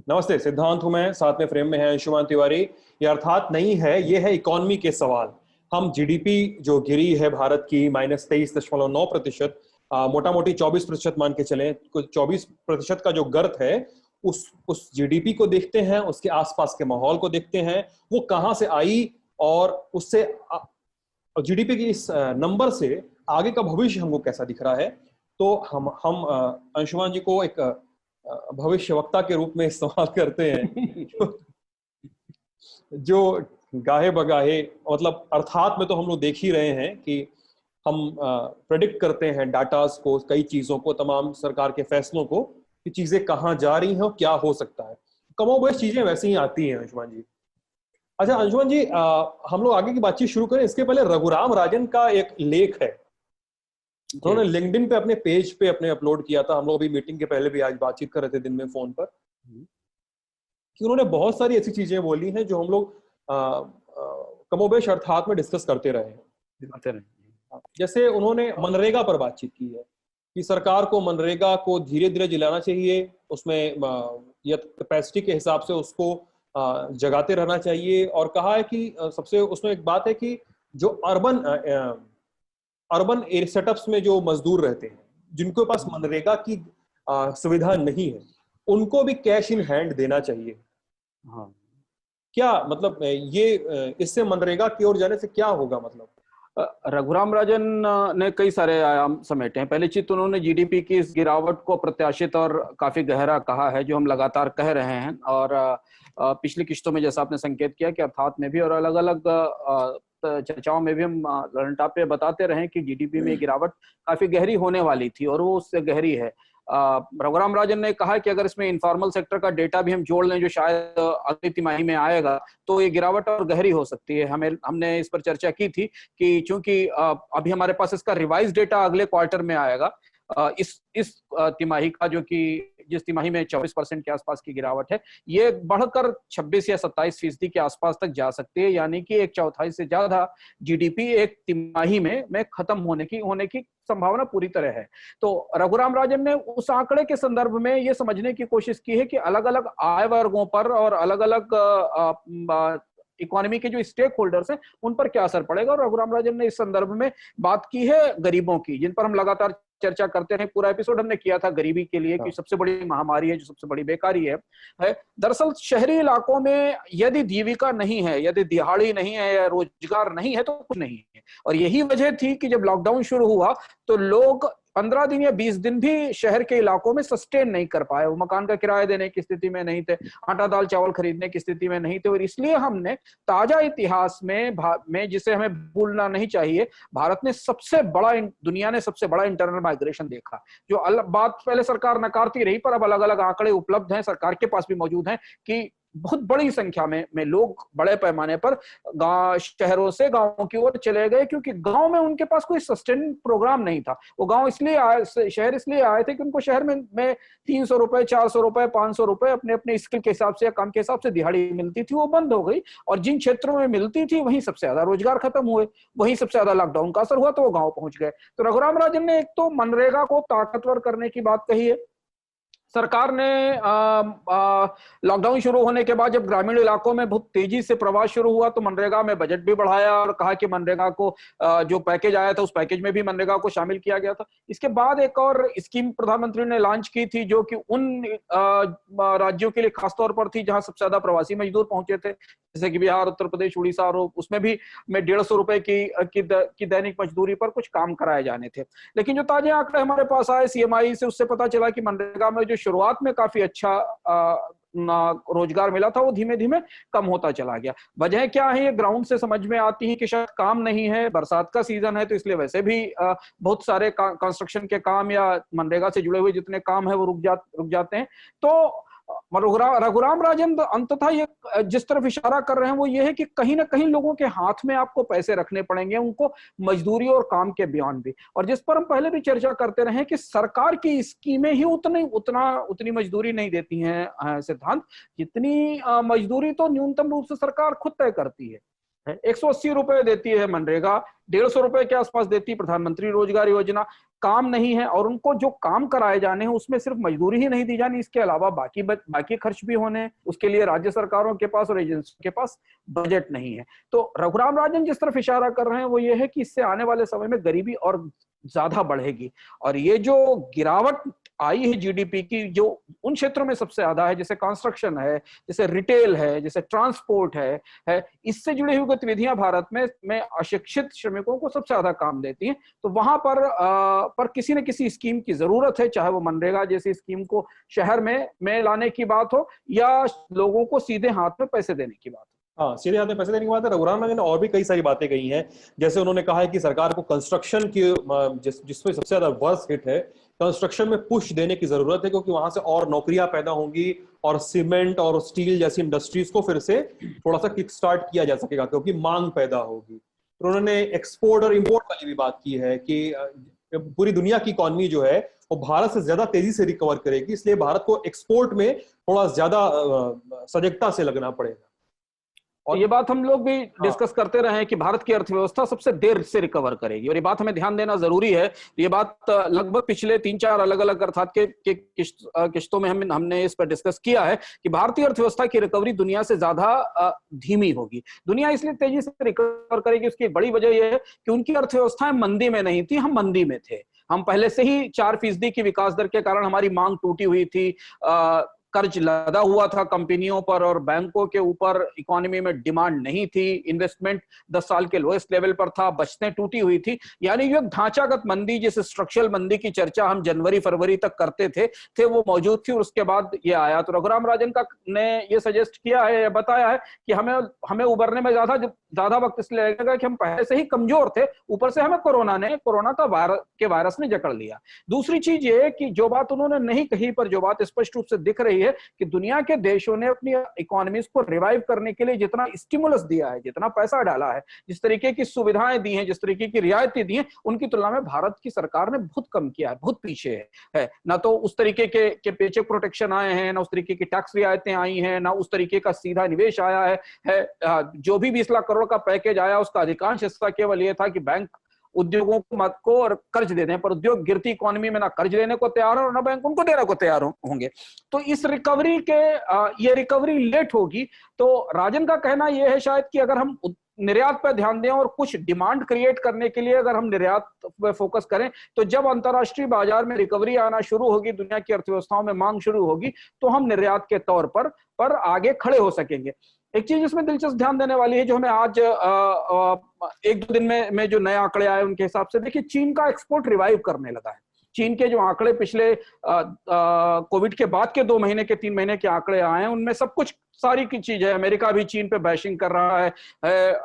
नमस्ते, सिद्धांत हूं मैं, साथ में फ्रेम में है अंशुमान तिवारी। ये अर्थात नहीं है, ये है इकोनॉमी के सवाल। हम जीडीपी जो गिरी है भारत की -23.9%, मोटा मोटी 24% मान के चलें, कुछ 24% का जो गर्त है, उस जीडीपी को देखते हैं, उसके आसपास के माहौल को देखते हैं, वो कहां से आई, और उससे जीडीपी की इस नंबर से आगे का भविष्य हमको कैसा दिख रहा है। तो हम अंशुमान जी को एक भविष्यवक्ता के रूप में इस्तेमाल करते हैं जो गाहे बगाहे, मतलब अर्थात में तो हम लोग देख ही रहे हैं कि हम प्रेडिक्ट करते हैं डाटास को, कई चीजों को, तमाम सरकार के फैसलों को, कि चीजें कहाँ जा रही हैं और क्या हो सकता है। कमोबेश चीजें वैसे ही आती हैं अंशुमान जी। अच्छा अंशुमान जी, हम लोग आगे की बातचीत शुरू करें इसके पहले रघुराम राजन का एक लेख है, उन्होंने लिंक्डइन पे अपने पेज पे अपने अपलोड किया था। हम लोग अभी मीटिंग के पहले भी आज बातचीत कर रहे थे दिन में फोन पर, कि उन्होंने बहुत सारी ऐसी चीजें बोली हैं जो हम लोग कमोबेश अर्थात में डिस्कस करते रहे हैं। जैसे उन्होंने मनरेगा पर बातचीत की है कि सरकार को मनरेगा को धीरे धीरे जिलाना चाहिए, उसमें या कैपेसिटी के हिसाब से उसको जगाते रहना चाहिए। और कहा है कि सबसे उसमें एक बात है कि जो अर्बन सेटअप्स में जो मजदूर रहते हैं, जिनके पास मनरेगा की सुविधा नहीं है, उनको भी कैश इन हैंड देना चाहिए। हाँ, क्या मतलब ये इससे मनरेगा की ओर जाने से क्या होगा? मतलब रघुराम राजन ने कई सारे आयाम समेटे हैं। पहली चीज तो उन्होंने जीडीपी की इस गिरावट को अप्रत्याशित और काफी गहरा कहा है, जो हम लगातार कह रहे हैं। और पिछली किश्तों में जैसा आपने संकेत किया कि अर्थात में भी और अलग अलग चर्चाओं में भी हम ललटापे बताते रहे कि जीडीपी में गिरावट काफी गहरी होने वाली थी, और वो उससे गहरी है। रघुराम राजन ने कहा कि अगर इसमें इनफॉर्मल सेक्टर का डेटा भी हम जोड़ लें, जो शायद अगली तिमाही में आएगा, तो ये गिरावट और गहरी हो सकती है। हमने इस पर चर्चा की थी कि चूंकि अभी हमारे पास इसका रिवाइज डेटा अगले क्वार्टर में आएगा, इस तिमाही का, जो कि जिस तिमाही में 24% के आसपास की गिरावट है, ये बढ़कर 26 या 27% के आसपास तक जा सकती है। यानी कि एक चौथाई से ज्यादा जीडीपी एक तिमाही में खत्म होने की संभावना पूरी तरह है। तो रघुराम राजन ने उस आंकड़े के संदर्भ में ये समझने की कोशिश की है कि अलग अलग आय वर्गों पर और अलग अलग इकोनॉमी के जो स्टेक होल्डर्स हैं, उन पर क्या असर पड़ेगा। और रघुराम राजन ने इस संदर्भ में बात की है गरीबों की, जिन पर हम लगातार चर्चा करते रहे। पूरा एपिसोड हमने किया था गरीबी के लिए, कि सबसे बड़ी महामारी है, जो सबसे बड़ी बेकारी है। दरअसल शहरी इलाकों में यदि जीविका नहीं है, यदि दिहाड़ी नहीं है या रोजगार नहीं है, तो कुछ नहीं है। और यही वजह थी कि जब लॉकडाउन शुरू हुआ तो लोग 15 दिन या 20 दिन भी शहर के इलाकों में सस्टेन नहीं कर पाए। वो मकान का किराया देने की स्थिति में नहीं थे, आटा दाल चावल खरीदने की स्थिति में नहीं थे। और इसलिए हमने ताजा इतिहास में जिसे हमें भूलना नहीं चाहिए, भारत ने दुनिया ने सबसे बड़ा इंटरनल माइग्रेशन देखा। जो अलग बात पहले सरकार नकारती रही, पर अब अलग अलग आंकड़े उपलब्ध हैं, सरकार के पास भी मौजूद हैं, कि बहुत बड़ी संख्या में लोग बड़े पैमाने पर शहरों से गांवों की ओर चले गए, क्योंकि गांव में उनके पास कोई सस्टेन प्रोग्राम नहीं था। वो गांव इसलिए आए, शहर इसलिए आए थे कि उनको शहर में 300 रुपए, 400 रुपए, 500 रुपए अपने अपने स्किल के हिसाब से या काम के हिसाब से दिहाड़ी मिलती थी, वो बंद हो गई। और जिन क्षेत्रों में मिलती थी, वहीं सबसे ज्यादा रोजगार खत्म हुए, वहीं सबसे ज्यादा लॉकडाउन का असर हुआ, तो वो गाँव पहुंच गए। तो रघुराम राजन ने एक तो मनरेगा को ताकतवर करने की बात कही है। सरकार ने लॉकडाउन शुरू होने के बाद जब ग्रामीण इलाकों में बहुत तेजी से प्रवास शुरू हुआ, तो मनरेगा में बजट भी बढ़ाया और कहा कि मनरेगा को जो पैकेज आया था, उस पैकेज में भी मनरेगा को शामिल किया गया था। इसके बाद एक और स्कीम प्रधानमंत्री ने लॉन्च की थी, जो कि उन राज्यों के लिए खासतौर पर थी जहां सबसे ज्यादा प्रवासी मजदूर पहुंचे थे, जैसे कि बिहार, उत्तर प्रदेश, उड़ीसा। और उसमें भी 150 रुपए की दैनिक मजदूरी पर कुछ काम कराए जाने थे। लेकिन जो ताजे आंकड़े हमारे पास आए सीएमआई से, उससे पता चला कि मनरेगा में जो शुरुआत में काफी अच्छा रोजगार मिला था, वो धीमे धीमे कम होता चला गया। वजह क्या है, ये ग्राउंड से समझ में आती है कि शायद काम नहीं है, बरसात का सीजन है, तो इसलिए वैसे भी बहुत सारे कंस्ट्रक्शन के काम या मनरेगा से जुड़े हुए जितने काम है वो रुक जाते हैं। तो रघुराम राजन अंततः ये जिस तरफ इशारा कर रहे हैं वो ये है कि कहीं ना कहीं लोगों के हाथ में आपको पैसे रखने पड़ेंगे, उनको मजदूरी और काम के बयान भी। और जिस पर हम पहले भी चर्चा करते रहे कि सरकार की स्कीमें ही उतनी मजदूरी नहीं देती हैं सिद्धांत, जितनी मजदूरी तो न्यूनतम रूप से सरकार खुद तय करती है। है। 180 रुपए देती है मनरेगा, 150 रुपए के आसपास देती प्रधानमंत्री रोजगार योजना। काम नहीं है, और उनको जो काम कराए जाने हैं उसमें सिर्फ मजदूरी ही नहीं दी जानी, इसके अलावा बाकी खर्च भी होने हैं। उसके लिए राज्य सरकारों के पास और एजेंसियों के पास बजट नहीं है। तो रघुराम राजन जिस तरफ इशारा कर रहे हैं वो ये है कि इससे आने वाले समय में गरीबी और ज्यादा बढ़ेगी। और ये जो गिरावट आई है जीडीपी की, जो उन क्षेत्रों में सबसे ज्यादा है, जैसे कंस्ट्रक्शन है, जैसे रिटेल है, जैसे ट्रांसपोर्ट है, इससे जुड़ी हुई गतिविधियां भारत में अशिक्षित श्रमिकों को सबसे ज्यादा काम देती हैं। तो वहां पर किसी न किसी स्कीम की जरूरत है, चाहे वो मनरेगा जैसी स्कीम को शहर में लाने की बात हो या लोगों को सीधे हाथ में पैसे देने की बात हो। हाँ, सीधे हाथ में पैसे देने की बात है। रघुराम राजन ने और भी कई सारी बातें कही हैं, जैसे उन्होंने कहा है कि सरकार को कंस्ट्रक्शन की जिसमें सबसे ज्यादा वर्स्ट हिट है, कंस्ट्रक्शन में पुश देने की जरूरत है, क्योंकि वहां से और नौकरियां पैदा होंगी और सीमेंट और स्टील जैसी इंडस्ट्रीज को फिर से थोड़ा सा किक स्टार्ट किया जा सकेगा, क्योंकि मांग पैदा होगी। तो उन्होंने एक्सपोर्ट और इंपोर्ट वाली भी बात की है कि पूरी दुनिया की इकोनॉमी जो है वो भारत से ज्यादा तेजी से रिकवर करेगी, इसलिए भारत को एक्सपोर्ट में थोड़ा ज्यादा सजगता से लगना पड़ेगा। और ये बात हम लोग भी डिस्कस करते रहे हैं कि भारत की अर्थव्यवस्था सबसे देर से रिकवर करेगी, और ये बात हमें ध्यान देना जरूरी है। ये बात लगभग पिछले 3-4 अलग अलग अर्थात के किश्तों में हमने इस पर डिस्कस किया है कि भारतीय अर्थव्यवस्था की रिकवरी दुनिया से ज्यादा धीमी होगी। दुनिया इसलिए तेजी से रिकवर करेगी, उसकी एक बड़ी वजह यह है कि उनकी अर्थव्यवस्थाएं मंदी में नहीं थी, हम मंदी में थे। हम पहले से ही 4% की विकास दर के कारण हमारी मांग टूटी हुई थी, कर्ज लदा हुआ था कंपनियों पर और बैंकों के ऊपर, इकोनॉमी में डिमांड नहीं थी, इन्वेस्टमेंट 10 साल के लोएस्ट लेवल पर था, बचतें टूटी हुई थी। यानी जो ढांचागत मंदी, जिस स्ट्रक्चरल मंदी की चर्चा हम जनवरी फरवरी तक करते थे वो मौजूद थी, और उसके बाद ये आया। तो रघुराम राजन ने ये सजेस्ट किया है, बताया है कि हमें उबरने में ज्यादा वक्त इसलिए लगेगा कि हम पहले से ही कमजोर थे, ऊपर से हमें कोरोना का वायरस ने जकड़ लिया। दूसरी चीज ये कि जो बात उन्होंने नहीं कही पर जो बात स्पष्ट रूप से दिख रही है कि दुनिया के देशों ने अपनी इकोनॉमीज को रिवाइव करने के लिए जितना स्टिमुलस दिया है, जितना पैसा डाला है, जिस तरीके की सुविधाएं दी हैं, जिस तरीके की रियायतें दी हैं, उनकी तुलना में भारत की सरकार ने बहुत कम किया है, बहुत पीछे है। ना तो उस तरीके के पेचेक प्रोटेक्शन आए हैं, ना उस तरीके की टैक्स रियायतें आई हैं, ना उस तरीके का सीधा निवेश आया है। जो भी 20 लाख करोड़ का पैकेज आया उसका अधिकांश हिस्सा केवल यह था कि बैंक उद्योगों को और कर्ज दे दें, पर उद्योग गिरती इकोनॉमी में ना कर्ज लेने को तैयार है और ना बैंक उनको देने को तैयार होंगे। तो इस रिकवरी ये रिकवरी लेट होगी। तो राजन का कहना यह है शायद कि अगर हम निर्यात पर ध्यान दें और कुछ डिमांड क्रिएट करने के लिए अगर हम निर्यात पर फोकस करें, तो जब अंतरराष्ट्रीय बाजार में रिकवरी आना शुरू होगी, दुनिया की अर्थव्यवस्थाओं में मांग शुरू होगी, तो हम निर्यात के तौर पर आगे खड़े हो सकेंगे। एक चीज इसमें दिलचस्प ध्यान देने वाली है, जो हमें आज 1-2 दिन में जो नए आंकड़े आए उनके हिसाब से देखिए, चीन का एक्सपोर्ट रिवाइव करने लगा है। चीन के जो आंकड़े पिछले कोविड के बाद के 2 महीने के 3 महीने के आंकड़े आए हैं, उनमें सब कुछ सारी की चीज है। अमेरिका भी चीन पे बैशिंग कर रहा है,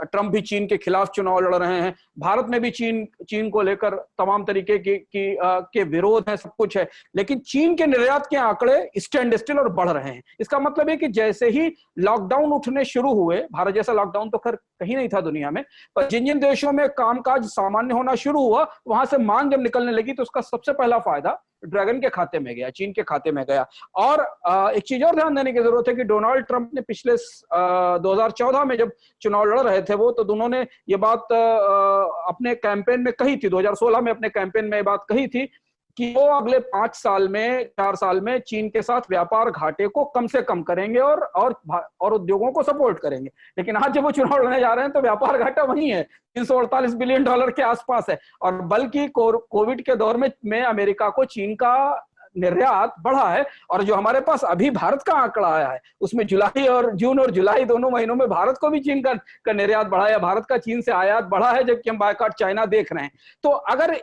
ट्रंप भी चीन के खिलाफ चुनाव लड़ रहे हैं, भारत में भी चीन को लेकर तमाम तरीके के विरोध है, सब कुछ है। लेकिन चीन के निर्यात के आंकड़े स्टैंड स्टिल और बढ़ रहे हैं। इसका मतलब है कि जैसे ही लॉकडाउन उठने शुरू हुए, भारत जैसा लॉकडाउन तो खैर कहीं नहीं था दुनिया में, पर जिन जिन देशों में कामकाज सामान्य होना शुरू हुआ, वहां से मांग जब निकलने लगी तो उसका सबसे पहला फायदा ड्रैगन के खाते में गया, चीन के खाते में गया। और एक चीज और ध्यान देने की जरूरत है कि डोनाल्ड ट्रंप ने पिछले 2014 में जब चुनाव लड़ रहे थे वो, तो दोनों ने ये बात अपने कैंपेन में कही थी, 2016 में अपने कैंपेन में ये बात कही थी कि वो अगले 4 साल में चीन के साथ व्यापार घाटे को कम से कम करेंगे और उद्योगों को सपोर्ट करेंगे। लेकिन आज जब वो चुनाव लड़ने जा रहे हैं तो व्यापार घाटा वही है, $348 बिलियन के आसपास है। और बल्कि कोविड के दौर में अमेरिका को चीन का निर्यात बढ़ा है। और जो हमारे पास अभी भारत का आंकड़ा आया है, उसमें जून और जुलाई दोनों महीनों में भारत को भी चीन का निर्यात बढ़ा है, भारत का चीन से आयात बढ़ा है, जबकि हम बायकॉट चाइना देख रहे हैं। तो अगर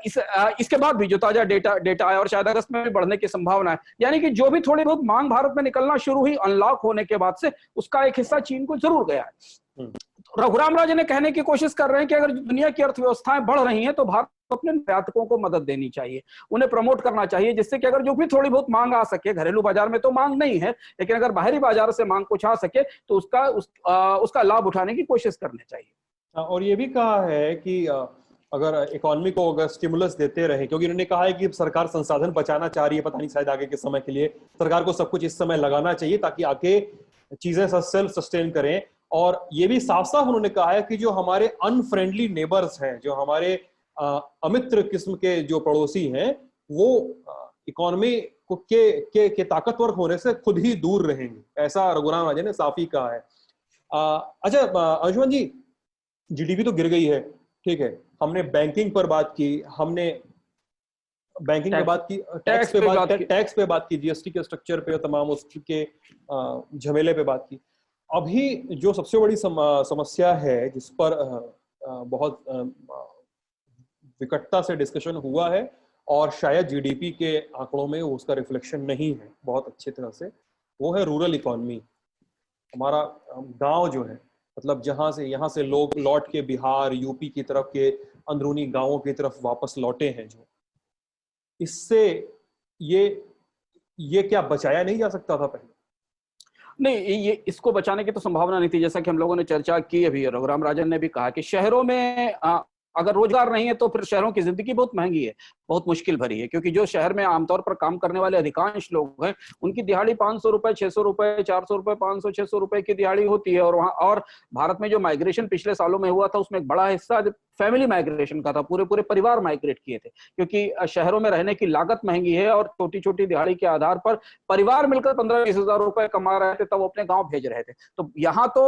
इसके बाद भी जो ताजा डेटा आया और शायद अगस्त में भी बढ़ने की संभावना है, यानी कि जो भी थोड़ी बहुत मांग भारत में निकलना शुरू हुई अनलॉक होने के बाद से, उसका एक हिस्सा चीन को जरूर गया है। रघुराम राजन ने कहने की कोशिश कर रहे हैं कि अगर दुनिया की अर्थव्यवस्थाएं बढ़ रही हैं तो भारत को अपने निर्यातकों को मदद देनी चाहिए, उन्हें प्रमोट करना चाहिए, जिससे कि अगर जो भी थोड़ी बहुत मांग आ सके, घरेलू बाजार में तो मांग नहीं है, लेकिन अगर बाहरी बाजार से मांग कुछ आ सके तो उसका लाभ उठाने की कोशिश करनी चाहिए। और ये भी कहा है कि अगर इकोनॉमी को अगर स्टिमुलस देते रहे, क्योंकि उन्होंने कहा है कि सरकार संसाधन बचाना चाह रही है, पता नहीं शायद आगे के समय के लिए सरकार को सब कुछ इस समय लगाना चाहिए ताकि आगे चीजें सेल्फ सस्टेन करें। और ये भी साफ साफ उन्होंने कहा है कि जो हमारे अनफ्रेंडली नेबर्स हैं, जो हमारे अमित्र किस्म के जो पड़ोसी हैं, वो इकोनॉमी को के ताकतवर होने से खुद ही दूर रहेंगे, ऐसा रघुराम राजन ने साफ ही कहा है। अच्छा अंशुमन जी, जीडीपी तो गिर गई है, ठीक है, हमने बैंकिंग पर बात की, हमने बैंकिंग पे बात की, टैक्स पे बात की, जीएसटी के स्ट्रक्चर पे, तमाम उसके झमेले पे बात की। अभी जो सबसे बड़ी समस्या है जिस पर बहुत विकटता से डिस्कशन हुआ है और शायद जीडीपी के आंकड़ों में उसका रिफ्लेक्शन नहीं है बहुत अच्छी तरह से, वो है रूरल इकोनॉमी। हमारा गांव जो है, मतलब यहाँ से लोग लौट के बिहार, यूपी की तरफ के अंदरूनी गांवों की तरफ वापस लौटे हैं, जो इससे ये क्या बचाया नहीं जा सकता था पहले? नहीं, ये इसको बचाने की तो संभावना नहीं थी। जैसा कि हम लोगों ने चर्चा की, अभी रघुराम राजन ने भी कहा कि शहरों में अगर रोजगार नहीं है तो फिर शहरों की जिंदगी बहुत महंगी है, बहुत मुश्किल भरी है, क्योंकि जो शहर में आमतौर पर काम करने वाले अधिकांश लोग हैं, उनकी दिहाड़ी 500 रुपए, 600 रुपए, 400 रुपए, 500, 600 रुपए की दिहाड़ी होती है। और भारत में जो माइग्रेशन पिछले सालों में हुआ था, उसमें एक बड़ा हिस्सा फैमिली माइग्रेशन का था, पूरे पूरे परिवार माइग्रेट किए थे, क्योंकि शहरों में रहने की लागत महंगी है और छोटी छोटी दिहाड़ी के आधार पर परिवार मिलकर 15-20 हजार रुपए कमा रहे थे, तब वो अपने गांव भेज रहे थे। तो यहाँ तो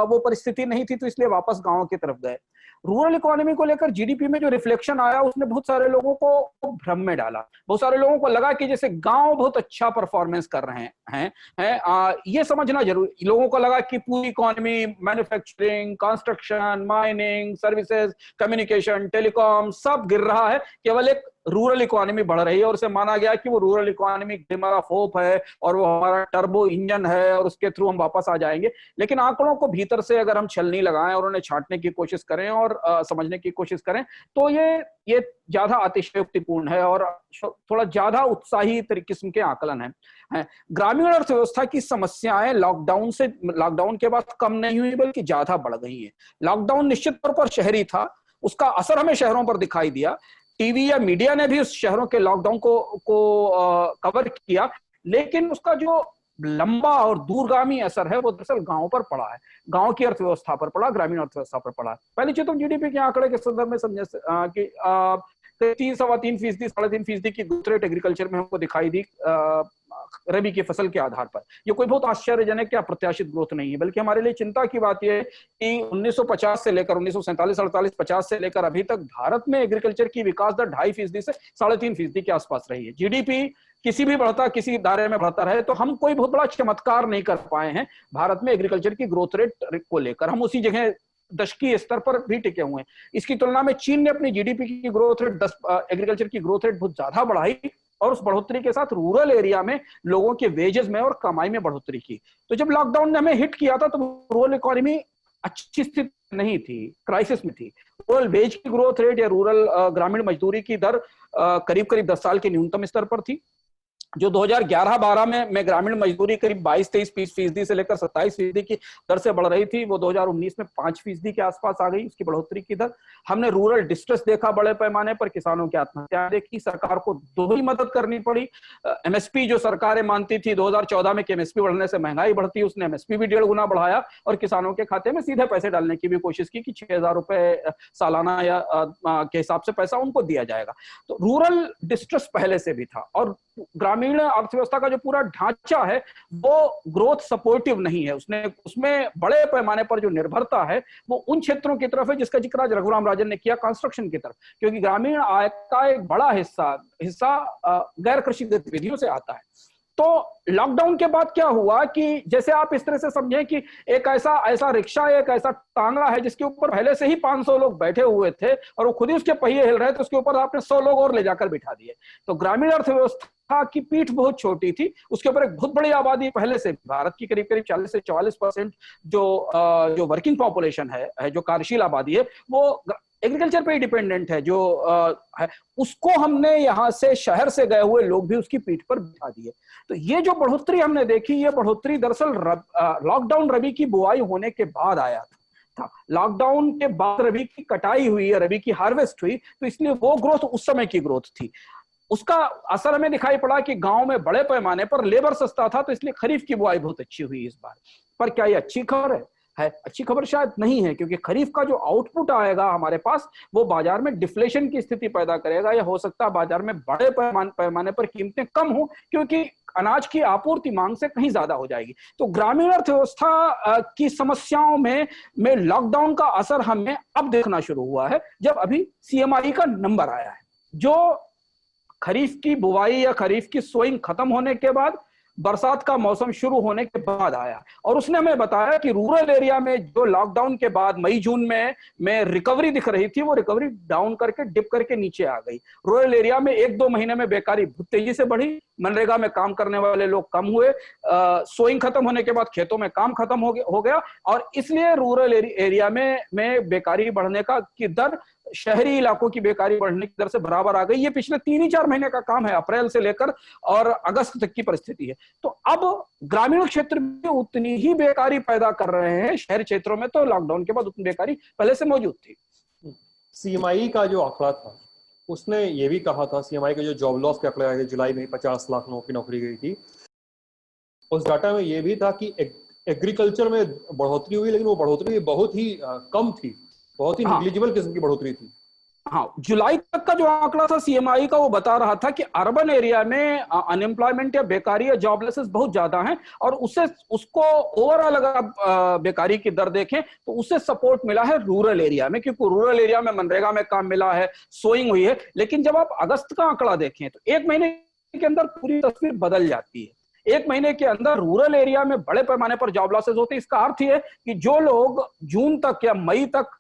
वो परिस्थिति नहीं थी, तो इसलिए वापस गांव की तरफ गए। रूरल इकोनॉमी को लेकर जीडीपी में जो रिफ्लेक्शन आया, उसने बहुत सारे लोगों को भ्रम में डाला। बहुत सारे लोगों को लगा कि जैसे गांव बहुत अच्छा परफॉर्मेंस कर रहे हैं, ये समझना जरूरी। लोगों को लगा कि पूरी economy, manufacturing, construction, mining, services, communication, telecom, सब गिर रहा है, केवल एक रूरल इकोनॉमी बढ़ रही है। और उसे माना गया कि वो rural economy glimmer of hope है और वो हमारा टर्बो इंजन है और उसके थ्रू हम वापस आ जाएंगे। लेकिन आंकड़ों को भीतर से अगर हम छलनी लगाएं और उन्हें छांटने की कोशिश करें और समझने की कोशिश करें, तो ये ज्यादा अतिशयोक्तिपूर्ण है और थोड़ा ज्यादा उत्साही किस्म के आकलन है। ग्रामीण अर्थव्यवस्था की समस्याएं लॉकडाउन के बाद कम नहीं हुई, बल्कि ज्यादा बढ़ गई है। लॉकडाउन निश्चित तौर पर शहरी था, उसका असर हमें शहरों पर दिखाई दिया। टीवी या मीडिया ने भी उस शहरों के लॉकडाउन को कवर किया, लेकिन उसका जो लंबा और दूरगामी असर है वो दरअसल गांव पर पड़ा है, गांव की अर्थव्यवस्था पर पड़ा, ग्रामीण अर्थव्यवस्था पर पड़ा है। पहली चीज तो जीडीपी के आंकड़े के संदर्भ में समझे कि 3-3.25%, 3.5% की ग्रोथ रेट एग्रीकल्चर में हमको दिखाई दी रबी की फसल के आधार पर। ये कोई बहुत आश्चर्यजनक या अप्रत्याशित ग्रोथ नहीं है, बल्कि हमारे लिए चिंता की बात यह है कि 1950 से लेकर 1947, 48, 50 से लेकर अभी तक भारत में एग्रीकल्चर की विकास दर 2.5% से 3.5% के आसपास रही है। जीडीपी किसी दायरे में बढ़ता रहे, तो हम कोई बहुत बड़ा चमत्कार नहीं कर पाए हैं भारत में एग्रीकल्चर की ग्रोथ रेट को लेकर। हम उसी जगह दशकीय स्तर पर भी टिके हुए हैं। इसकी तुलना में चीन ने अपनी जीडीपी की ग्रोथ रेट एग्रीकल्चर की ग्रोथ रेट बहुत ज्यादा बढ़ाई और उस बढ़ोतरी के साथ रूरल एरिया में लोगों के वेजेस में और कमाई में बढ़ोतरी की। तो जब लॉकडाउन ने हमें हिट किया था तो रूरल इकोनॉमी अच्छी स्थिति नहीं थी, क्राइसिस में थी। रूरल वेज की ग्रोथ रेट या रूरल ग्रामीण मजदूरी की दर करीब करीब 10 साल के न्यूनतम स्तर पर थी। जो 2011-12 में ग्रामीण मजदूरी करीब 22-23% से लेकर 27% की दर से बढ़ रही थी, वो 2019 में 5% के आसपास आ गई उसकी बढ़ोतरी की दर। हमने रूरल डिस्ट्रेस देखा बड़े पैमाने पर, किसानों की आत्महत्या देखी, सरकार को दोहरी मदद करनी पड़ी। एमएसपी जो सरकारें मानती थी 2014 में कि एमएसपी बढ़ने से महंगाई बढ़ती, उसने एमएसपी भी 1.5 गुना बढ़ाया और किसानों के खाते में सीधे पैसे डालने की भी कोशिश की कि 6,000 रुपए सालाना या के हिसाब से पैसा उनको दिया जाएगा। तो रूरल डिस्ट्रेस पहले से भी था और ग्रामीण अर्थव्यवस्था का जो पूरा ढांचा है वो ग्रोथ सपोर्टिव नहीं है। उसमें बड़े पैमाने पर जो निर्भरता है वो उन क्षेत्रों की तरफ है जिसका जिक्र आज रघुराम राजन ने किया, कंस्ट्रक्शन की तरफ, क्योंकि ग्रामीण आय का एक बड़ा हिस्सा गैर कृषि गतिविधियों से आता है। तो लॉकडाउन के बाद क्या हुआ कि जैसे आप इस तरह से समझें कि एक ऐसा रिक्शा, एक ऐसा टांगा है जिसके ऊपर पहले से ही 500 लोग बैठे हुए थे और वो खुद ही उसके पहिए हिल रहे थे, उसके ऊपर आपने 100 लोग और ले जाकर बिठा दिए। तो ग्रामीण अर्थव्यवस्था की पीठ बहुत छोटी थी, उसके ऊपर एक बहुत बड़ी आबादी पहले से, भारत की करीब करीब 40 से 44% जो वर्किंग पॉपुलेशन है, जो कार्यशील आबादी है, वो एग्रीकल्चर पे ही डिपेंडेंट है। जो है उसको हमने यहाँ से, शहर से गए हुए लोग भी उसकी पीठ पर बिठा दिए। तो ये जो बढ़ोतरी हमने देखी, ये बढ़ोतरी दरअसल लॉकडाउन रबी की बुआई होने के बाद आया था। लॉकडाउन के बाद रबी की कटाई हुई है, रबी की हार्वेस्ट हुई, तो इसलिए वो ग्रोथ उस समय की ग्रोथ थी। उसका असर हमें दिखाई पड़ा कि गांव में बड़े पैमाने पर लेबर सस्ता था, तो इसलिए खरीफ की बुआई बहुत अच्छी हुई इस बार। पर क्या ये अच्छी खबर है? है। अच्छी खबर शायद नहीं है, क्योंकि खरीफ का जो आउटपुट आएगा हमारे पास वो बाजार में डिफ्लेशन की स्थिति पैदा करेगा, या हो सकता है बाजार में बड़े पैमाने पर कीमतें कम हो, क्योंकि अनाज की आपूर्ति मांग से कहीं ज्यादा हो जाएगी। तो ग्रामीण अर्थव्यवस्था की समस्याओं में लॉकडाउन का असर हमें अब देखना शुरू हुआ है, जब अभी सीएमआई का नंबर आया है, जो खरीफ की बुवाई या खरीफ की सोइंग खत्म होने के बाद, बरसात का मौसम शुरू होने के बाद आया। और उसने हमें बताया कि रूरल एरिया में जो लॉकडाउन के बाद मई जून में रिकवरी दिख रही थी, वो रिकवरी डाउन करके डिप करके नीचे आ गई। रूरल एरिया में 1-2 महीने में बेकारी बहुत तेजी से बढ़ी, मनरेगा में काम करने वाले लोग कम हुए, सोइंग खत्म होने के बाद खेतों में काम खत्म हो गया, और इसलिए रूरल एरिया में बेकारी बढ़ने की दर शहरी इलाकों की बेकारी बढ़ने की दर से बराबर आ गई। ये पिछले 3-4 महीने का काम है, अप्रैल से लेकर और अगस्त तक की परिस्थिति है। तो अब ग्रामीण क्षेत्र में उतनी ही बेकारी पैदा कर रहे हैं, शहरी क्षेत्रों में तो लॉकडाउन के बाद उतनी बेकारी पहले से मौजूद थी। सीएमआई का जो आंकड़ा था, उसने ये भी कहा था, सीएमआई के जो जॉब लॉस के आंकड़े आए थे जुलाई में 50 लाख लोगों की नौकरी गई थी, उस डाटा में ये भी था कि एग्रीकल्चर में बढ़ोतरी हुई, लेकिन वो बढ़ोतरी बहुत ही कम थी, बहुत ही निग्लिजिबल किस्म की बढ़ोतरी थी। हाँ, जुलाई तक का जो आंकड़ा था सीएमआई का, वो बता रहा था कि अर्बन एरिया में अनएम्प्लॉयमेंट या बेकारी या जॉबलेसेस बहुत ज्यादा हैं, और उसको ओवरऑल अगर बेकारी की दर देखें तो उससे सपोर्ट मिला है रूरल एरिया में, क्योंकि रूरल एरिया में मनरेगा में काम मिला है, सोइंग हुई है। लेकिन जब आप अगस्त का आंकड़ा देखें तो 1 महीने के अंदर पूरी तस्वीर बदल जाती है। 1 महीने के अंदर रूरल एरिया में बड़े पैमाने पर जॉब लॉसेस होते हैं। इसका अर्थ यह कि जो लोग जून तक या मई तक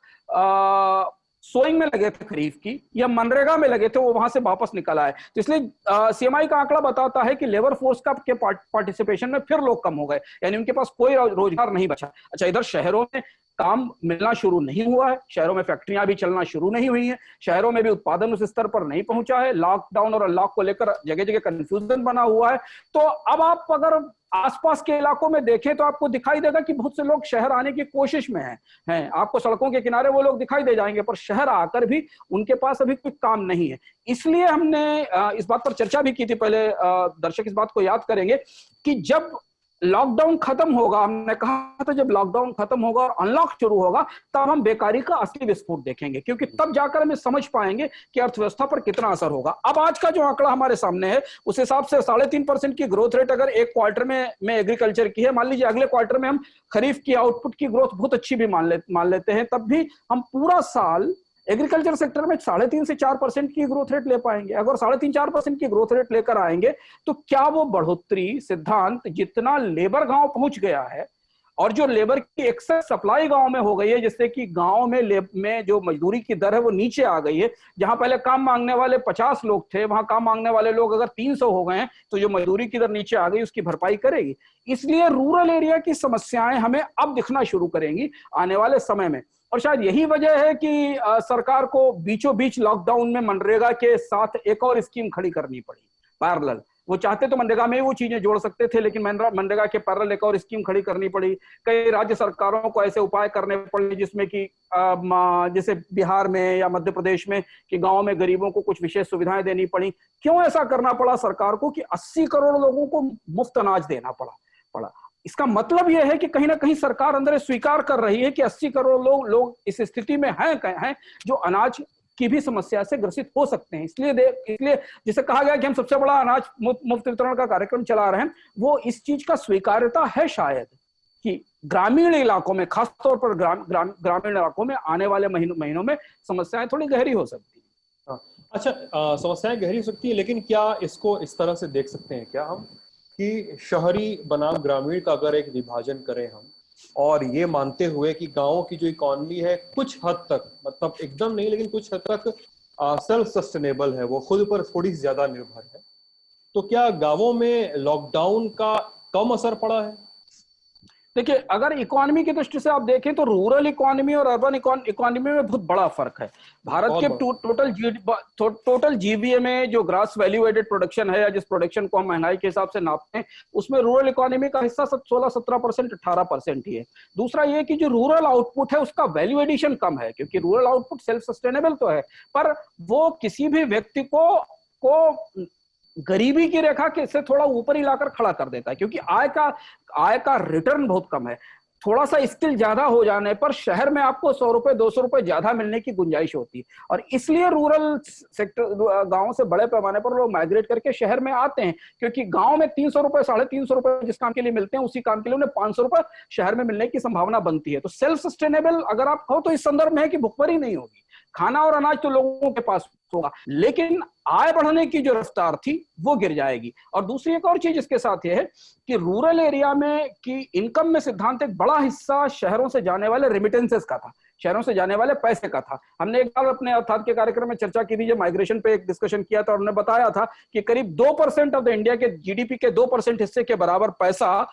सोइंग में लगे थे खरीफ की, या मनरेगा में लगे थे, वो वहां से वापस निकल आए। तो इसलिए सीएमआई का आंकड़ा बताता है कि लेबर फोर्स का के पार्टिसिपेशन में फिर लोग कम हो गए, यानी उनके पास कोई रोजगार नहीं बचा। अच्छा, इधर शहरों में काम मिलना शुरू नहीं हुआ है, शहरों में फैक्ट्रियां भी चलना शुरू नहीं हुई हैं, शहरों में भी उत्पादन उस स्तर पर नहीं पहुंचा है। लॉकडाउन और अनलॉक को लेकर जगह जगह कंफ्यूजन बना हुआ है। तो अब आप अगर आसपास के इलाकों में देखें तो आपको दिखाई देगा कि बहुत से लोग शहर आने की कोशिश में हैं। आपको सड़कों के किनारे वो लोग दिखाई दे जाएंगे, पर शहर आकर भी उनके पास अभी कोई काम नहीं है। इसलिए हमने इस बात पर चर्चा भी की थी पहले, दर्शक इस बात को याद करेंगे कि जब लॉकडाउन खत्म होगा, हमने कहा था जब लॉकडाउन खत्म होगा और अनलॉक शुरू होगा, तब हम बेकारी का असली विस्फोट देखेंगे, क्योंकि तब जाकर हम समझ पाएंगे कि अर्थव्यवस्था पर कितना असर होगा। अब आज का जो आंकड़ा हमारे सामने है, उस हिसाब से 3.5% की ग्रोथ रेट अगर एक क्वार्टर में एग्रीकल्चर की है, मान लीजिए अगले क्वार्टर में हम खरीफ की आउटपुट की ग्रोथ बहुत अच्छी भी मान लेते हैं, तब भी हम पूरा साल एग्रीकल्चर सेक्टर में 3.5 से 4% की ग्रोथ रेट ले पाएंगे। अगर 3.5-4% की ग्रोथ रेट लेकर आएंगे तो क्या वो बढ़ोतरी सिद्धांत जितना लेबर गांव पहुंच गया है, और जो लेबर की एक्सेस सप्लाई गांव में हो गई है, जिससे कि गांव में जो मजदूरी की दर है वो नीचे आ गई है, जहां पहले काम मांगने वाले 50 लोग थे, वहां काम मांगने वाले लोग अगर 300 हो गए हैं, तो जो मजदूरी की दर नीचे आ गई उसकी भरपाई करेगी। इसलिए रूरल एरिया की समस्याएं हमें अब दिखना शुरू करेंगी आने वाले समय में। और शायद यही वजह है कि सरकार को बीचों बीच लॉकडाउन में मनरेगा के साथ एक और स्कीम खड़ी करनी पड़ी पैरेलल। वो चाहते तो मनरेगा में वो चीजें जोड़ सकते थे, लेकिन मनरेगा के पैरेलल एक और स्कीम खड़ी करनी पड़ी। कई राज्य सरकारों को ऐसे उपाय करने पड़े जिसमें कि जैसे बिहार में या मध्य प्रदेश में कि गांव में गरीबों को कुछ विशेष सुविधाएं देनी पड़ी। क्यों ऐसा करना पड़ा सरकार को कि 80 करोड़ लोगों को मुफ्त अनाज देना पड़ा। इसका मतलब यह है कि कहीं ना कहीं सरकार अंदर स्वीकार कर रही है कि 80 करोड़ लोग इस स्थिति में हैं जो अनाज की भी समस्या से ग्रसित हो सकते हैं। इसलिए जिसे कहा गया कि हम सबसे बड़ा अनाज मुफ्त वितरण का कार्यक्रम चला रहे हैं, वो इस चीज का स्वीकार्यता है शायद कि ग्रामीण इलाकों में, खासतौर पर ग्रामीण इलाकों में आने वाले महीनों में समस्याएं थोड़ी गहरी हो सकती है। अच्छा, समस्याएं गहरी हो सकती है, लेकिन क्या इसको इस तरह से देख सकते हैं क्या हम कि शहरी बनाम ग्रामीण का अगर एक विभाजन करें हम, और ये मानते हुए कि गांवों की जो इकोनॉमी है कुछ हद तक, मतलब एकदम नहीं लेकिन कुछ हद तक सेल्फ सस्टेनेबल है, वो खुद पर थोड़ी ज्यादा निर्भर है, तो क्या गांवों में लॉकडाउन का कम असर पड़ा है? देखिए, अगर इकोनॉमी की दृष्टि से आप देखें तो रूरल इकोनॉमी और अर्बन इकोनॉमी में बहुत बड़ा फर्क है। भारत के टोटल जीवीए में जो ग्रास वैल्यू एडेड प्रोडक्शन है, या जिस प्रोडक्शन को हम महंगाई के हिसाब से नापते हैं, उसमें रूरल इकोनॉमी का हिस्सा 16-17%, 18% ही है। दूसरा ये कि जो रूरल आउटपुट है उसका वैल्यू एडिशन कम है, क्योंकि रूरल आउटपुट सेल्फ सस्टेनेबल तो है, पर वो किसी भी व्यक्ति को गरीबी की रेखा के से थोड़ा ऊपर ही लाकर खड़ा कर देता है, क्योंकि आय का रिटर्न बहुत कम है। थोड़ा सा स्किल ज्यादा हो जाने पर शहर में आपको 100 रुपए 200 रुपए ज्यादा मिलने की गुंजाइश होती है। और इसलिए रूरल सेक्टर, गांव से बड़े पैमाने पर लोग माइग्रेट करके शहर में आते हैं, क्योंकि गांव में 300 रुपए 350 रुपए जिस काम के लिए मिलते हैं, उसी काम के लिए उन्हें 500 रुपए शहर में मिलने की संभावना बनती है। तो सेल्फ सस्टेनेबल अगर आप हो तो इस संदर्भ में है कि भुखमरी नहीं होगी, खाना और अनाज तो लोगों के पास होगा, लेकिन आय बढ़ने की जो रफ्तार थी वो गिर जाएगी। और दूसरी एक और चीज इसके साथ ये है कि रूरल एरिया में की इनकम में सिद्धांत एक बड़ा हिस्सा शहरों से जाने वाले रेमिटेंसेस का था, शहरों से जाने वाले पैसे का था। हमने एक बार अपने अर्थात के कार्यक्रम में चर्चा की थी, जब माइग्रेशन पे एक डिस्कशन किया था, और हमने बताया था कि करीब 2% ऑफ द इंडिया के जीडीपी के 2% हिस्से के बराबर पैसा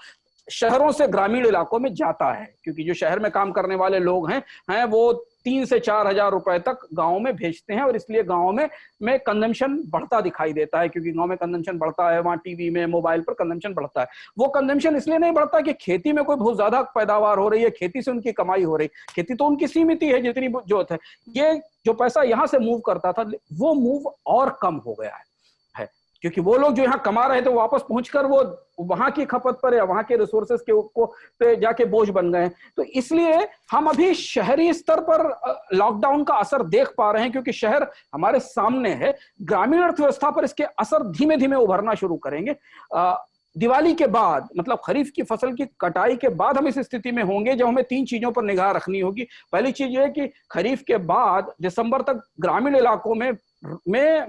शहरों से ग्रामीण इलाकों में जाता है, क्योंकि जो शहर में काम करने वाले लोग हैं वो 3 से 4 हजार रुपए तक गांव में भेजते हैं, और इसलिए गांव में कंजम्पशन बढ़ता दिखाई देता है, क्योंकि गांव में कंजम्पशन बढ़ता है, वहां टीवी में मोबाइल पर कंजम्पशन बढ़ता है। वो कंजम्पशन इसलिए नहीं बढ़ता कि खेती में कोई बहुत ज्यादा पैदावार हो रही है, खेती से उनकी कमाई हो रही, खेती तो उनकी सीमित ही है जितनी जरूरत है। ये जो पैसा यहां से मूव करता था वो मूव और कम हो गया है, क्योंकि वो लोग जो यहाँ कमा रहे थे वो वापस पहुंचकर वो वहां की खपत पर या वहां के रिसोर्सेस के पे जाके बोझ बन गए। तो इसलिए हम अभी शहरी स्तर पर लॉकडाउन का असर देख पा रहे हैं, क्योंकि शहर हमारे सामने है। ग्रामीण अर्थव्यवस्था पर इसके असर धीमे धीमे उभरना शुरू करेंगे। दिवाली के बाद, मतलब खरीफ की फसल की कटाई के बाद हम इस स्थिति में होंगे जब हमें 3 चीजों पर निगाह रखनी होगी। पहली चीज ये है कि खरीफ के बाद दिसंबर तक ग्रामीण इलाकों में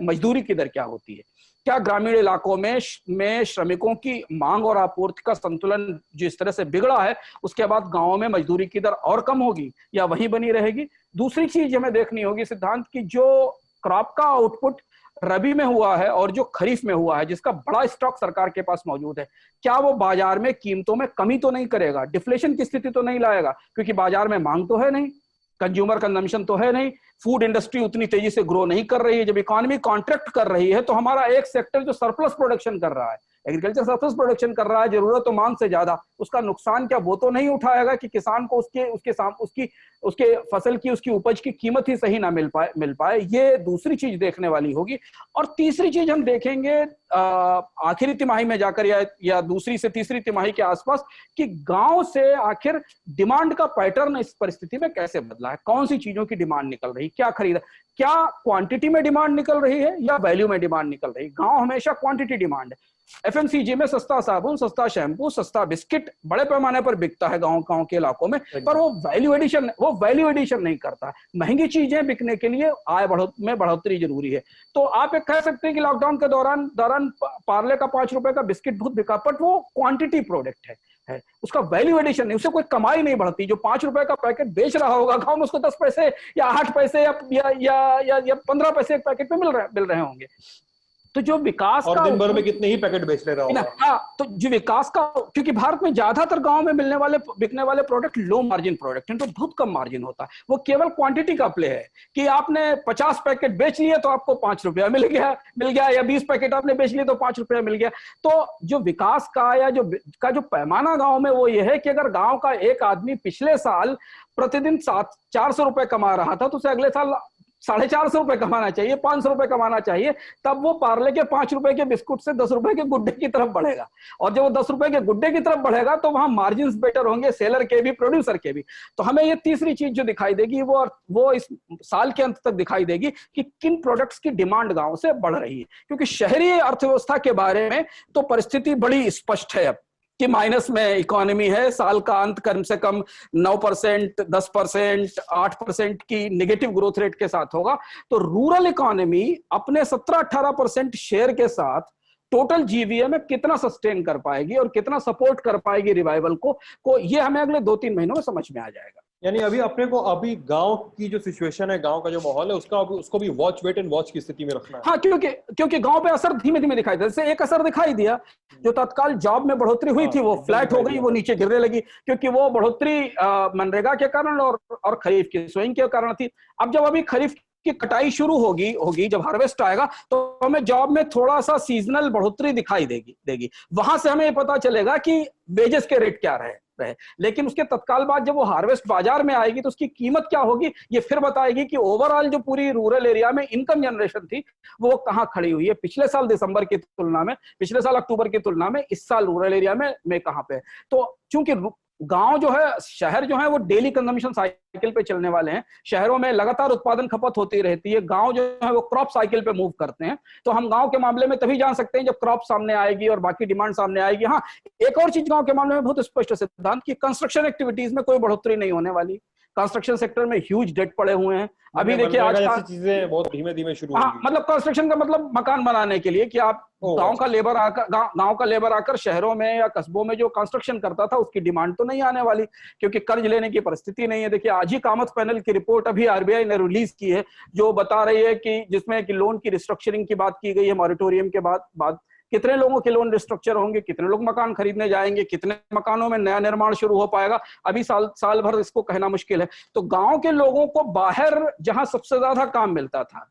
मजदूरी की दर क्या होती है, क्या ग्रामीण इलाकों में श्रमिकों की मांग और आपूर्ति का संतुलन जिस तरह से बिगड़ा है, उसके बाद गांवों में मजदूरी की दर और कम होगी या वहीं बनी रहेगी। दूसरी चीज हमें देखनी होगी सिद्धांत की, जो क्रॉप का आउटपुट रबी में हुआ है और जो खरीफ में हुआ है, जिसका बड़ा स्टॉक सरकार के पास मौजूद है, क्या वो बाजार में कीमतों में कमी तो नहीं करेगा, डिफ्लेशन की स्थिति तो नहीं लाएगा, क्योंकि बाजार में मांग तो है नहीं, कंज्यूमर कंजम्पशन तो है नहीं, फूड इंडस्ट्री उतनी तेजी से ग्रो नहीं कर रही है। जब इकोनॉमी कॉन्ट्रैक्ट कर रही है तो हमारा एक सेक्टर जो सरप्लस प्रोडक्शन कर रहा है, एग्रीकल्चर सरप्लस प्रोडक्शन कर रहा है जरूरत तो मांग से ज्यादा, उसका नुकसान क्या वो तो नहीं उठाएगा कि किसान को उसके फसल की, उसकी उपज की कीमत ही सही ना मिल पाए। ये दूसरी चीज देखने वाली होगी। और तीसरी चीज हम देखेंगे आखिरी तिमाही में जाकर या दूसरी से तीसरी तिमाही के आसपास, कि गांव से आखिर डिमांड का पैटर्न इस परिस्थिति में कैसे बदला है, कौन सी चीजों की डिमांड निकल रही, क्या खरीदा, क्या क्वांटिटी में डिमांड निकल रही है या वैल्यू में डिमांड निकल रही है। गांव हमेशा क्वांटिटी डिमांड है। एफएमसीजी में सस्ता साबुन, सस्ता शैम्पू, सस्ता बिस्किट बड़े पैमाने पर बिकता है गांव के इलाकों में, पर वो वैल्यू एडिशन नहीं करता। महंगी चीजें बिकने के लिए आय में बढ़ोतरी जरूरी है। तो आप एक कह सकते हैं कि लॉकडाउन के दौरान पार्ले का 5 रुपए का बिस्किट बहुत बिका, बट वो क्वांटिटी प्रोडक्ट है, उसका वैल्यू एडिशन नहीं, उससे कोई कमाई नहीं बढ़ती। जो 5 रुपए का पैकेट बेच रहा होगा गांव में, उसको 10 पैसे या 8 पैसे या 15 पैसे एक पैकेट में मिल रहे होंगे। तो जो विकास और का, दिन भर में कितने ही पैकेट बेच ले रहा होगा। हाँ, तो जो विकास का, क्योंकि भारत में ज्यादातर गांव में बिकने वाले प्रोडक्ट लो मार्जिन प्रोडक्ट हैं, तो बहुत कम मार्जिन होता है। वो केवल क्वांटिटी का प्ले है कि आपने 50 पैकेट बेच लिए तो आपको 5 रुपया मिल गया, या 20 पैकेट आपने बेच लिए तो 5 रुपया मिल गया। तो जो विकास का या जो पैमाना गांव में वो ये है कि अगर गांव का एक आदमी पिछले साल प्रतिदिन 400 रुपए कमा रहा था, तो उसे अगले साल 450 रुपए कमाना चाहिए, 500 रुपए कमाना चाहिए, तब वो पार्ले के 5 रुपए के बिस्कुट से 10 रुपए के गुड्डे की तरफ बढ़ेगा। और जब वो 10 रुपए के गुड्डे की तरफ बढ़ेगा तो वहां मार्जिन्स बेटर होंगे, सेलर के भी, प्रोड्यूसर के भी। तो हमें ये तीसरी चीज जो दिखाई देगी वो इस साल के अंत तक दिखाई देगी कि किन प्रोडक्ट्स की डिमांड गांव से बढ़ रही है। क्योंकि शहरी अर्थव्यवस्था के बारे में तो परिस्थिति बड़ी स्पष्ट है अब कि माइनस में इकोनॉमी है, साल का अंत कम से कम 9%, 10%, 8% की नेगेटिव ग्रोथ रेट के साथ होगा। तो रूरल इकोनॉमी अपने 17-18% शेयर के साथ टोटल जीवीए में कितना सस्टेन कर पाएगी और कितना सपोर्ट कर पाएगी रिवाइवल को ये हमें अगले 2-3 महीनों में समझ में आ जाएगा। यानी अभी गांव की जो सिचुएशन है, गांव का जो माहौल है, उसको भी वेट एंड वॉच की स्थिति में रखना है। हाँ, क्योंकि गांव पे असर धीमे धीमे दिखाई देता है। जैसे एक असर दिखाई दिया, जो तत्काल जॉब में बढ़ोतरी हुई थी वो फ्लैट हो गई, वो नीचे गिरने लगी, क्योंकि वो बढ़ोतरी मनरेगा के कारण और खरीफ की स्विंग के कारण थी। अब जब अभी खरीफ की कटाई शुरू होगी, जब हार्वेस्ट आएगा तो हमें जॉब में थोड़ा सा सीजनल बढ़ोतरी दिखाई देगी। वहां से हमें पता चलेगा कि वेजेस के रेट क्या रहे। लेकिन उसके तत्काल बाद जब वो हार्वेस्ट बाजार में आएगी तो उसकी कीमत क्या होगी, ये फिर बताएगी कि ओवरऑल जो पूरी रूरल एरिया में इनकम जनरेशन थी वो कहां खड़ी हुई है पिछले साल दिसंबर की तुलना में, पिछले साल अक्टूबर की तुलना में इस साल रूरल एरिया में कहां पे है। तो चूंकि गांव जो है, शहर जो है वो डेली कंजम्पशन साइकिल पे चलने वाले हैं। शहरों में लगातार उत्पादन खपत होती रहती है, गांव जो है वो क्रॉप साइकिल पे मूव करते हैं। तो हम गांव के मामले में तभी जान सकते हैं जब क्रॉप सामने आएगी और बाकी डिमांड सामने आएगी। हाँ, एक और चीज गांव के मामले में बहुत स्पष्ट है सिद्धांत, कि कंस्ट्रक्शन एक्टिविटीज में कोई बढ़ोतरी नहीं होने वाली। कंस्ट्रक्शन सेक्टर में ह्यूज डेट पड़े हुए हैं। अभी देखिए आज जैसी चीजें बहुत धीमे धीमे शुरू होंगी। मतलब कंस्ट्रक्शन का मतलब मकान बनाने के लिए, कि आप गांव का लेबर आकर गांव का लेबर आकर शहरों में या कस्बों में जो कंस्ट्रक्शन करता था उसकी डिमांड तो नहीं आने वाली, क्योंकि कर्ज लेने की परिस्थिति नहीं है। देखिए आज ही कामत पैनल की रिपोर्ट अभी आरबीआई ने रिलीज की है, जो बता रही है कि जिसमें कि लोन की रिस्ट्रक्चरिंग की बात की गई है मॉरिटोरियम के बाद कितने लोगों के लोन रिस्ट्रक्चर होंगे, कितने लोग मकान खरीदने जाएंगे, कितने मकानों में नया निर्माण शुरू हो पाएगा, अभी साल भर इसको कहना मुश्किल है। तो गांव के लोगों को बाहर जहां सबसे ज्यादा काम मिलता था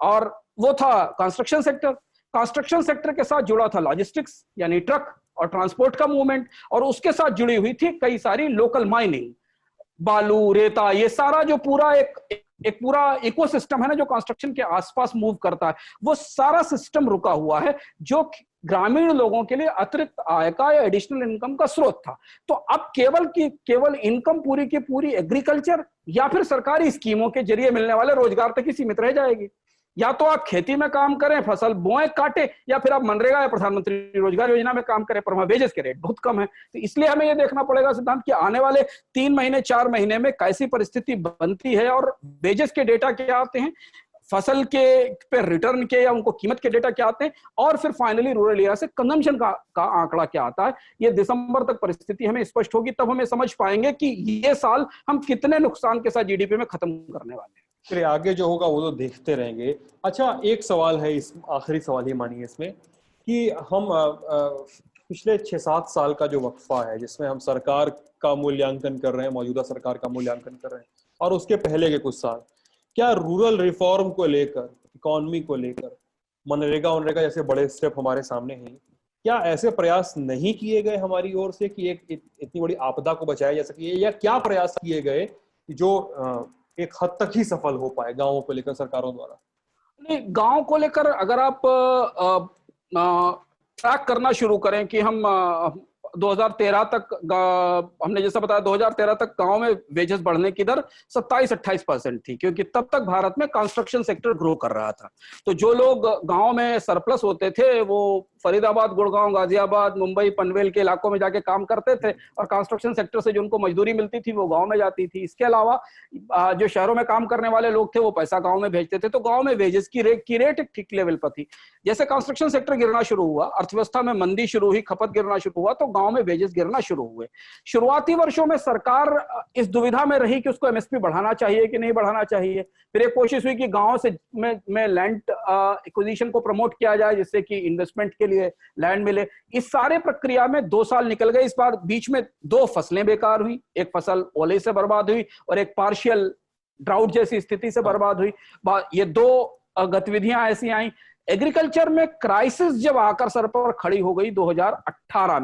और वो था कंस्ट्रक्शन सेक्टर। कंस्ट्रक्शन सेक्टर के साथ जुड़ा था लॉजिस्टिक्स यानी ट्रक और ट्रांसपोर्ट का मूवमेंट, और उसके साथ जुड़ी हुई थी कई सारी लोकल माइनिंग, बालू, रेता, ये सारा जो पूरा एक पूरा इकोसिस्टम है ना जो कंस्ट्रक्शन के आसपास मूव करता है, वो सारा सिस्टम रुका हुआ है, जो ग्रामीण लोगों के लिए अतिरिक्त आय का या एडिशनल इनकम का स्रोत था। तो अब केवल इनकम पूरी की पूरी एग्रीकल्चर या फिर सरकारी स्कीमों के जरिए मिलने वाले रोजगार तक ही सीमित रह जाएगी। या तो आप खेती में काम करें, फसल बोएं काटे, या फिर आप मनरेगा या प्रधानमंत्री रोजगार योजना में काम करें, पर वहां वेजेस के रेट बहुत कम है। तो इसलिए हमें यह देखना पड़ेगा सिद्धांत कि आने वाले 3 महीने 4 महीने में कैसी परिस्थिति बनती है और वेजेस के डेटा क्या आते हैं, फसल के पे रिटर्न के या उनको कीमत के डेटा क्या आते हैं, और फिर फाइनली रूरल एरिया से कंजम्पशन का आंकड़ा क्या आता है। ये दिसंबर तक परिस्थिति हमें स्पष्ट होगी, तब हमें समझ पाएंगे कि ये साल हम कितने नुकसान के साथ जीडीपी में खत्म करने वाले हैं। फिर आगे जो होगा वो तो देखते रहेंगे। अच्छा, एक सवाल है, इस आखिरी सवाल ही मानिए इसमें, कि हम पिछले 6-7 साल का जो वक्फा है जिसमें हम सरकार का मूल्यांकन कर रहे हैं, मौजूदा सरकार का मूल्यांकन कर रहे हैं, और उसके पहले के कुछ साल, क्या रूरल रिफॉर्म को लेकर, इकोनॉमी को लेकर, मनरेगा जैसे बड़े स्टेप हमारे सामने हैं, क्या ऐसे प्रयास नहीं किए गए हमारी ओर से कि एक इतनी बड़ी आपदा को बचाया जा सके, या क्या प्रयास किए गए जो एक हद तक ही सफल हो पाए गांवों को लेकर सरकारों द्वारा? नहीं, गांव को लेकर अगर आप ट्रैक करना शुरू करें कि हम 2013 तक, हमने जैसा बताया 2013 तक गांव में वेजेस बढ़ने की दर 27-28% थी, क्योंकि तब तक भारत में कंस्ट्रक्शन सेक्टर ग्रो कर रहा था। तो जो लोग गांव में सरप्लस होते थे वो फरीदाबाद, गुड़गांव, गाजियाबाद, मुंबई, पनवेल के इलाकों में जाके काम करते थे, और कंस्ट्रक्शन सेक्टर से जो उनको मजदूरी मिलती थी वो गांव में जाती थी। इसके अलावा जो शहरों में काम करने वाले लोग थे वो पैसा गांव में भेजते थे, तो गांव में वेजेस की रेट एक ठीक लेवल पर थी। जैसे कंस्ट्रक्शन सेक्टर गिरना शुरू हुआ, अर्थव्यवस्था में मंदी शुरू हुई, खपत गिरना शुरू हुआ, तो गांव में वेजेस गिरना शुरू हुए। शुरुआती वर्षों में सरकार इस दुविधा में रही कि उसको एमएसपी बढ़ाना चाहिए कि नहीं बढ़ाना चाहिए। फिर एक कोशिश हुई कि गांव से में लैंड एक्विजिशन को प्रमोट किया जाए, जिससे कि इन्वेस्टमेंट के लिए लैंड मिले। इस सारे प्रक्रिया में 2 साल निकल गए। इस बार बीच में 2 फसलें बेकार हुई, एक फसल ओले से बर्बाद हुई और एक पार्शियल ड्राउट जैसी स्थिति से बर्बाद हुई। ये 2 गतिविधियां ऐसी आई। एग्रीकल्चर में क्राइसिस जब आकर सर पर खड़ी हो गई 2018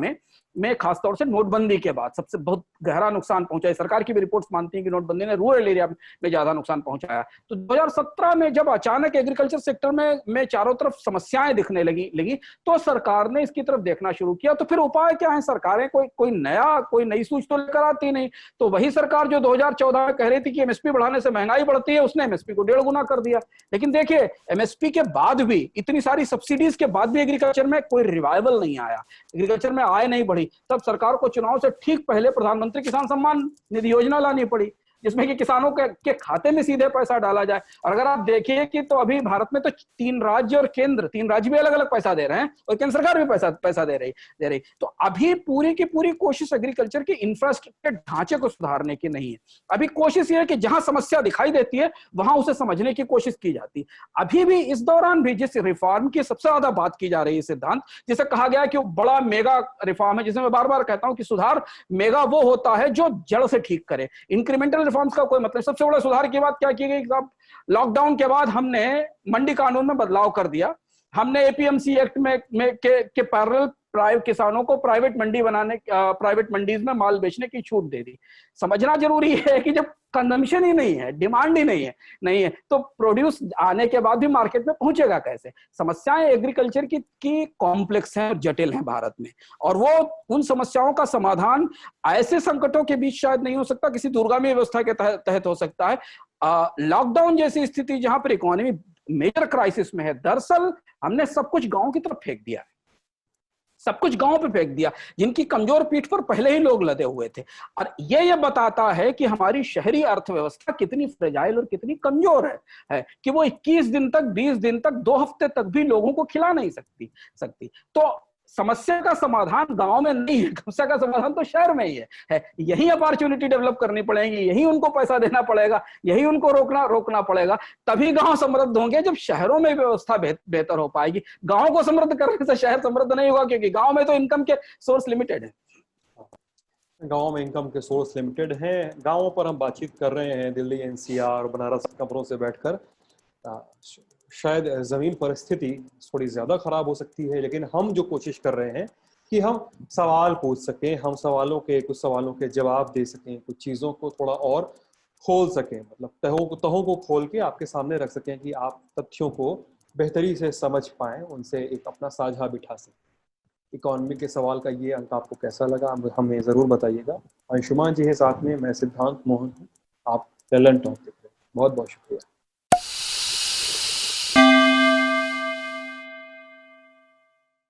में खासतौर से नोटबंदी के बाद सबसे बहुत गहरा नुकसान पहुंचा है। सरकार की भी रिपोर्ट्स मानती हैं कि नोटबंदी ने रूरल एरिया में ज्यादा नुकसान पहुंचाया। तो 2017 में जब अचानक एग्रीकल्चर सेक्टर में चारों तरफ समस्याएं दिखने लगी तो सरकार ने इसकी तरफ देखना शुरू किया। तो फिर उपाय क्या है? सरकारें कोई नई सूझ तो लेकर आती नहीं। तो वही सरकार जो 2014 में कह रही थी कि एमएसपी बढ़ाने से महंगाई बढ़ती है, उसने एमएसपी को 1.5 गुना कर दिया। लेकिन देखिए, एमएसपी के बाद भी, इतनी सारी सब्सिडीज के बाद भी एग्रीकल्चर में कोई रिवाइवल नहीं आया, एग्रीकल्चर में आय नहीं बढ़ी। तब सरकार को चुनाव से ठीक पहले प्रधानमंत्री किसान सम्मान निधि योजना लानी पड़ी, जिसमें कि किसानों के खाते में सीधे पैसा डाला जाए। और अगर आप देखिए कि तो अभी भारत में तो 3 राज्य और केंद्र, 3 राज्य भी अलग अलग पैसा दे रहे हैं और केंद्र सरकार भी पैसा दे रही। तो अभी पूरी की पूरी कोशिश एग्रीकल्चर के इंफ्रास्ट्रक्चर ढांचे को सुधारने की नहीं है। अभी कोशिश ये है कि जहां समस्या दिखाई देती है वहां उसे समझने की कोशिश की जाती है। अभी भी इस दौरान भी जिस रिफॉर्म की सबसे ज्यादा बात की जा रही है सिद्धांत, जिसे कहा गया कि वो बड़ा मेगा रिफॉर्म है, जिसे मैं बार बार कहता हूं कि सुधार मेगा वो होता है जो जड़ से ठीक करे, इंक्रीमेंटल रिफॉर्म्स का कोई मतलब। सबसे बड़ा सुधार की बात क्या की गई साहब? लॉकडाउन के बाद हमने मंडी कानून में बदलाव कर दिया, हमने एपीएमसी एक्ट के पैरेलल किसानों को प्राइवेट मंडी बनाने, प्राइवेट मंडीज में माल बेचने की छूट दे दी। समझना जरूरी है कि जब कंजम्पशन ही नहीं है, डिमांड ही नहीं है तो प्रोड्यूस आने के बाद भी मार्केट में पहुंचेगा कैसे? समस्याएं एग्रीकल्चर की कॉम्प्लेक्स हैं और जटिल हैं भारत में, और वो उन समस्याओं का समाधान ऐसे संकटों के बीच शायद नहीं हो सकता, किसी दूरगामी व्यवस्था के तहत हो सकता है। लॉकडाउन जैसी स्थिति जहां पर इकोनॉमी मेजर क्राइसिस में है, दरअसल हमने सब कुछ गांव की तरफ फेंक दिया है, सब कुछ गांव पे फेंक दिया, जिनकी कमजोर पीठ पर पहले ही लोग लदे हुए थे। और ये बताता है कि हमारी शहरी अर्थव्यवस्था कितनी फ्रेजाइल और कितनी कमजोर है कि वो 21 दिन तक, 20 दिन तक, 2 हफ्ते तक भी लोगों को खिला नहीं सकती। तो समस्या का समाधान गांव में नहीं है, समस्या का समाधान तो शहर में ही है। यही अपॉर्चुनिटी डेवलप करनी पड़ेगी, यही उनको पैसा देना पड़ेगा, यही उनको रोकना पड़ेगा, तभी गांव समृद्ध होंगे। जब शहरों में व्यवस्था बेहतर हो पाएगी। गांव को समृद्ध करने से शहर समृद्ध नहीं होगा, क्योंकि गांव में तो इनकम के सोर्स लिमिटेड है। गांव में इनकम के सोर्स लिमिटेड हैं। गांवों पर हम बातचीत कर रहे हैं दिल्ली, एनसीआर, बनारस कमरों से बैठकर। शायद जमीन परिस्थिति थोड़ी ज्यादा खराब हो सकती है, लेकिन हम जो कोशिश कर रहे हैं कि हम सवाल पूछ सकें, हम कुछ सवालों के जवाब दे सकें, कुछ चीज़ों को थोड़ा और खोल सकें, मतलब तहों को खोल के आपके सामने रख सकें कि आप तथ्यों को बेहतरी से समझ पाएं, उनसे एक अपना साझा बिठा सकें। इकोनॉमी के सवाल का ये अंक आपको कैसा लगा, हमें ज़रूर बताइएगा। अंशुमान जी है साथ में, मैं सिद्धांत मोहन हूँ, आप टैलेंट टॉक देख रहे हैं। बहुत बहुत शुक्रिया।